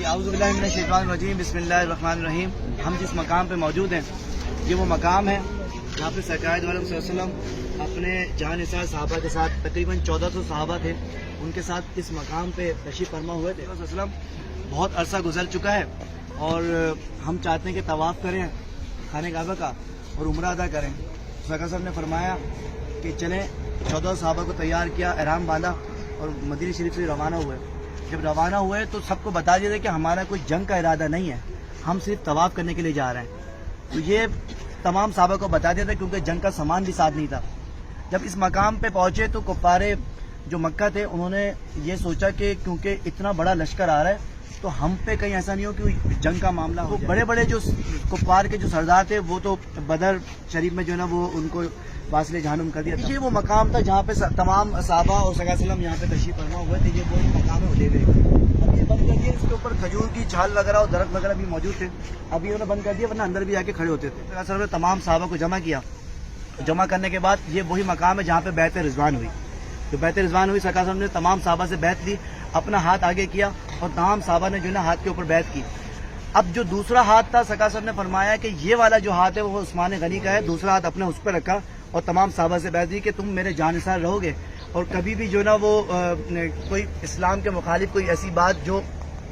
اعوذ باللہ من الشیطان الرجیم بسم اللہ الرحمن الرحیم. ہم جس مقام پہ موجود ہیں یہ وہ مقام ہے جہاں پہ سرکار دو عالم صلی اللہ علیہ وسلم اپنے جان نثار صحابہ کے ساتھ تقریباً 1400 صحابہ تھے ان کے ساتھ اس مقام پہ تشریف فرما ہوئے تھے. صلی اللہ علیہ وسلم بہت عرصہ گزر چکا ہے اور ہم چاہتے ہیں کہ طواف کریں خانہ کعبہ کا اور عمرہ ادا کریں. سرکار صاحب نے فرمایا کہ چلیں 14 صحابہ کو تیار کیا, احرام باندھا اور مدینہ شریف سے روانہ ہوئے. جب روانہ ہوئے تو سب کو بتا دیا کہ ہمارا کوئی جنگ کا ارادہ نہیں ہے, ہم صرف طواف کرنے کے لیے جا رہے ہیں. تو یہ تمام صحابہ کو بتا دیا تھا کیونکہ جنگ کا سامان بھی ساتھ نہیں تھا. جب اس مقام پہ پہنچے تو کفار جو مکہ تھے انہوں نے یہ سوچا کہ کیونکہ اتنا بڑا لشکر آ رہا ہے تو ہم پہ کہیں ایسا نہیں ہو کہ جنگ کا معاملہ ہو. بڑے بڑے جو کفار کے جو سردار تھے وہ تو بدر شریف میں جو ہے نا وہ ان کو واصل جہنم کر دیا. یہ وہ مقام تھا جہاں پہ تمام صحابہ اور صلی اللہ علیہ وسلم یہاں پہ تشریف فرما ہوئے تھے. یہ وہی مقام ہے حدیبیہ کا. اب یہ بند کر دیا, اس کے اوپر کھجور کی چھال وغیرہ اور درخت وغیرہ بھی موجود تھے. ابھی انہوں نے بند کر دیا ورنہ اندر بھی آ کے کھڑے ہوتے تھے. صلی اللہ علیہ وسلم نے تمام صحابہ کو جمع کیا. جمع کرنے کے بعد یہ وہی مقام ہے جہاں پہ بیعت رضوان ہوئی. جو بیعت رضوان ہوئی سرکار صاحب نے تمام صحابہ سے بیعت لی, اپنا ہاتھ آگے کیا اور تمام صحابہ نے جو ہے نا ہاتھ کے اوپر بیعت کی. اب جو دوسرا ہاتھ تھا سرکار صاحب نے فرمایا کہ یہ والا جو ہاتھ ہے وہ عثمان غنی کا ہے. دوسرا ہاتھ اپنے اس پہ رکھا اور تمام صحابہ سے بیعت دی کہ تم میرے جانثار رہو گے اور کبھی بھی جو ہے نا وہ کوئی اسلام کے مخالف کوئی ایسی بات جو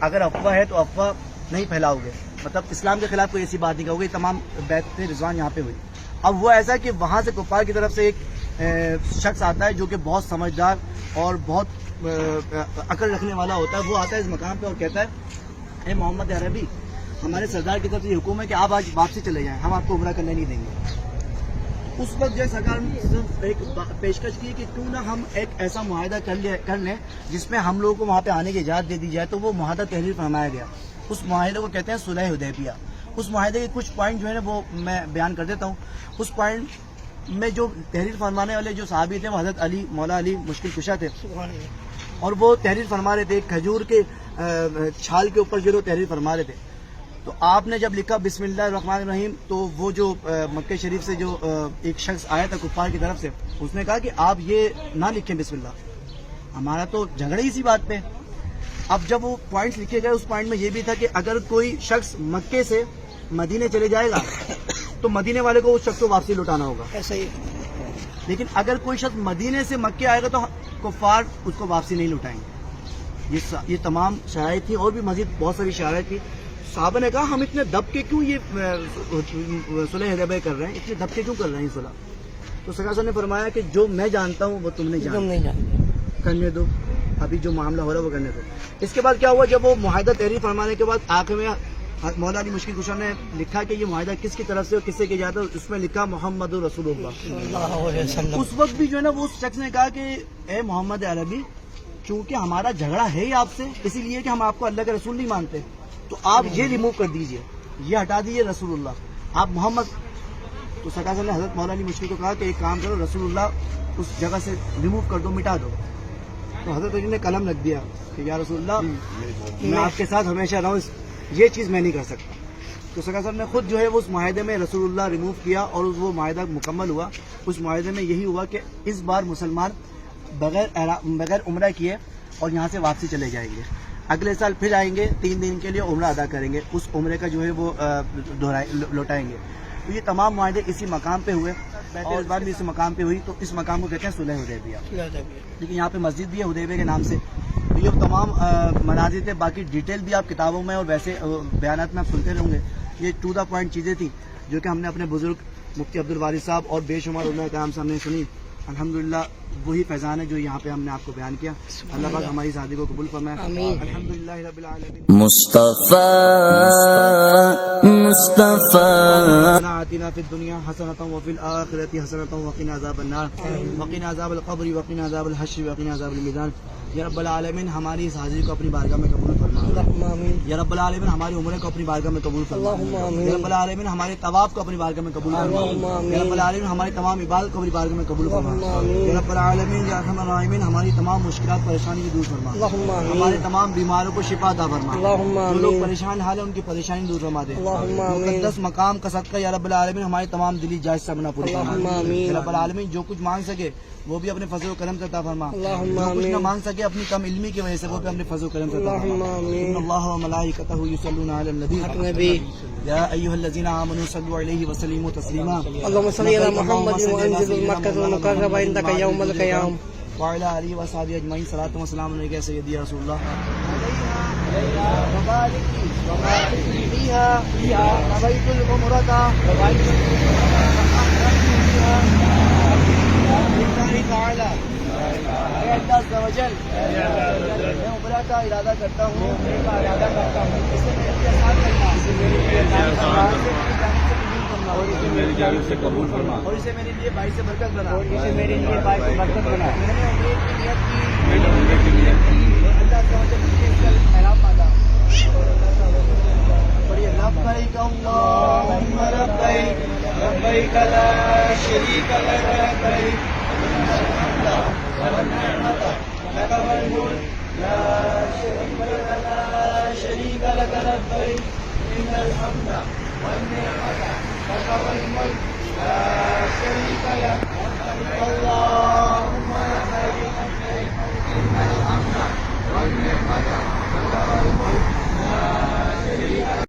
اگر افواہ ہے تو افواہ نہیں پھیلاؤ گے, مطلب اسلام کے خلاف کوئی ایسی بات نہیں کہو گے. تمام بیعت رضوان یہاں پہ ہوئی. اب وہ ایسا کہ وہاں سے کفار کی طرف سے ایک شخص آتا ہے جو کہ بہت سمجھدار اور بہت عقل رکھنے والا ہوتا ہے. وہ آتا ہے اس مقام پہ اور کہتا ہے اے محمد عربی, ہمارے سردار کی طرف سے یہ حکم ہے کہ آپ آج واپسی چلے جائیں, ہم آپ کو عمرہ کرنے نہیں دیں گے. اس وقت جو سرکار نے ایک پیشکش کی کہ کیوں نہ ہم ایک ایسا معاہدہ کر لیں جس میں ہم لوگوں کو وہاں پہ آنے کی اجازت دے دی جائے. تو وہ معاہدہ تحریر فرمایا گیا. اس معاہدے کو کہتے ہیں صلح حدیبیہ. اس معاہدے کے کچھ پوائنٹ جو ہے نا وہ میں بیان کر دیتا ہوں. اس پوائنٹ میں جو تحریر فرمانے والے جو صحابی تھے وہ حضرت علی مولا علی مشکل کشا تھے اور وہ تحریر فرما رہے تھے کھجور کے چھال کے اوپر جو تحریر فرما رہے تھے. تو آپ نے جب لکھا بسم اللہ الرحمن الرحیم تو وہ جو مکہ شریف سے جو ایک شخص آیا تھا کفار کی طرف سے, اس نے کہا کہ آپ یہ نہ لکھیں بسم اللہ, ہمارا تو جھگڑا ہی اسی بات پہ. اب جب وہ پوائنٹس لکھے گئے اس پوائنٹ میں یہ بھی تھا کہ اگر کوئی شخص مکے سے مدینے چلے جائے گا تو مدینے والے کو اس شخص کو واپسی لوٹانا ہوگا ایسا ہی. لیکن اگر کوئی شخص مدینے سے مکے آئے گا تو کفار اس کو واپسی نہیں لوٹائیں گے. یہ تمام شرائط تھی اور بھی مزید بہت ساری شرائط تھی. صحابہ نے کہا ہم اتنے دب کے کیوں یہ صلح حدیبیہ کر رہے ہیں, اتنے دب کے کیوں کر رہے ہیں صلح. تو سرکار صاحب نے فرمایا کہ جو میں جانتا ہوں وہ تم نہیں جانتے, کرنے دو, ابھی جو معاملہ ہو رہا ہے وہ کرنے دو. اس کے بعد کیا ہوا, جب وہ معاہدہ تحریر فرمانے کے بعد آخر میں مولا علی مشکل کشا نے لکھا کہ یہ معاہدہ کس کی طرف سے اور کس سے کیا جاتا ہے, اس میں لکھا محمد رسول اللہ. اس وقت بھی جو ہے نا وہ شخص نے کہا کہ اے محمد عربی, چونکہ ہمارا جھگڑا ہے ہی آپ سے اسی لیے کہ ہم آپ کو اللہ کے رسول نہیں مانتے, تو آپ یہ ریموو کر دیجئے, یہ ہٹا دیجئے رسول اللہ, آپ محمد. تو سرکار صاحب نے حضرت مولا علی مشکل کو کہا کہ ایک کام کرو, رسول اللہ اس جگہ سے ریموو کر دو, مٹا دو. تو حضرت علی نے قلم رکھ دیا کہ یا رسول اللہ میں آپ کے ساتھ ہمیشہ رہوں, یہ چیز میں نہیں کر سکتا. تو سرکار صاحب نے خود جو ہے وہ اس معاہدے میں رسول اللہ ریموو کیا اور وہ معاہدہ مکمل ہوا. اس معاہدے میں یہی ہوا کہ اس بار مسلمان بغیر عمرہ کیے اور یہاں سے واپسی چلے جائیں گے. اگلے سال پھر آئیں گے, 3 دن کے لیے عمرہ ادا کریں گے, اس عمرے کا جو ہے وہ لوٹائیں گے. تو یہ تمام معاہدے اسی مقام پہ ہوئے, بیعت رضوان بھی اسی مقام پہ ہوئی. تو اس مقام کو کہتے ہیں صلح حدیبیہ. لیکن یہاں پہ مسجد بھی ہے حدیبیہ کے نام سے. تو یہ تمام مناظر تھے, باقی ڈیٹیل بھی آپ کتابوں میں اور ویسے بیانات میں آپ سنتے رہوں گے. یہ ٹو دا پوائنٹ چیزیں تھیں جو کہ ہم نے اپنے بزرگ مفتی عبدالوارث صاحب اور بے شمار علماء کرام سے ہم نے سنی. الحمدللہ وہی فیضان ہے جو یہاں پہ ہم نے آپ کو بیان کیا. اللہ پاک ہماری شادی کو قبول فرمائے. الحمدللہ رب العالمین. مصطفیٰ آتنا فی الدنیا حسنۃ وفی الآخرۃ حسنۃ وقنا عذاب النار وقنا عذاب القبر وقنا عذاب الحشر وقنا عذاب المیزان. یا رب العالمین ہماری اس حاضری کو اپنی بارگاہ میں قبول فرما. یا رب العالمین ہماری عمرے کو اپنی بارگاہ میں قبول فرما. یا رب العالمین ہمارے طواف کو اپنی بارگاہ میں قبول فرما. یا رب العالمین ہماری تمام عبادت کو اپنی بارگاہ میں قبول فرما. یا رب العالمین یا ارحم الراحمین ہماری تمام مشکلات پریشانی کو دور فرما. ہمارے تمام بیماروں کو شفا عطا فرما. جو لوگ پریشان حال ہیں ان کی پریشانی دور فرما دے. مقدس مقام کا صدقہ یا رب العالمین ہماری تمام دلی جائز سامنا پوری فرما. یا رب العالمین جو کچھ مانگ سکے وہ بھی اپنے فضل و کرم سے عطا فرما. جو کچھ نہ مانگ سکے اپنی کم علمی کی وجہ سے وہ بھی اپنے فضل و کرم سے عطا فرما. وملائكته يصلون على النبي يا أيها الذين آمنوا صلوا عليه وسلموا تسليما اللهم صل على محمد وأنزل المكة المكرمة عندك يوم القيامة وعلى آله وصحبه أجمعين صلاة وسلام عليك يا سيدي يا رسول الله وبارك فيها نويت العمرة لله تعالى اللہ عز و جل میں عمرہ کا ارادہ کرتا ہوں اسے میرے لیے آسان کرنا اور اسے میری جانب سے قبول فرما اور اسے میرے لیے باعث برکت بنا میں نے عمرے کی نیت کی اور اللہ عز و جل مجھے اس کا احرام باندھا بڑی لبیک اللہم لبیک لبیک لا شریک لک لبیک لك الملك لا شريك لك لبيك إن الحمد والنعمة لك والملك لا شريك لك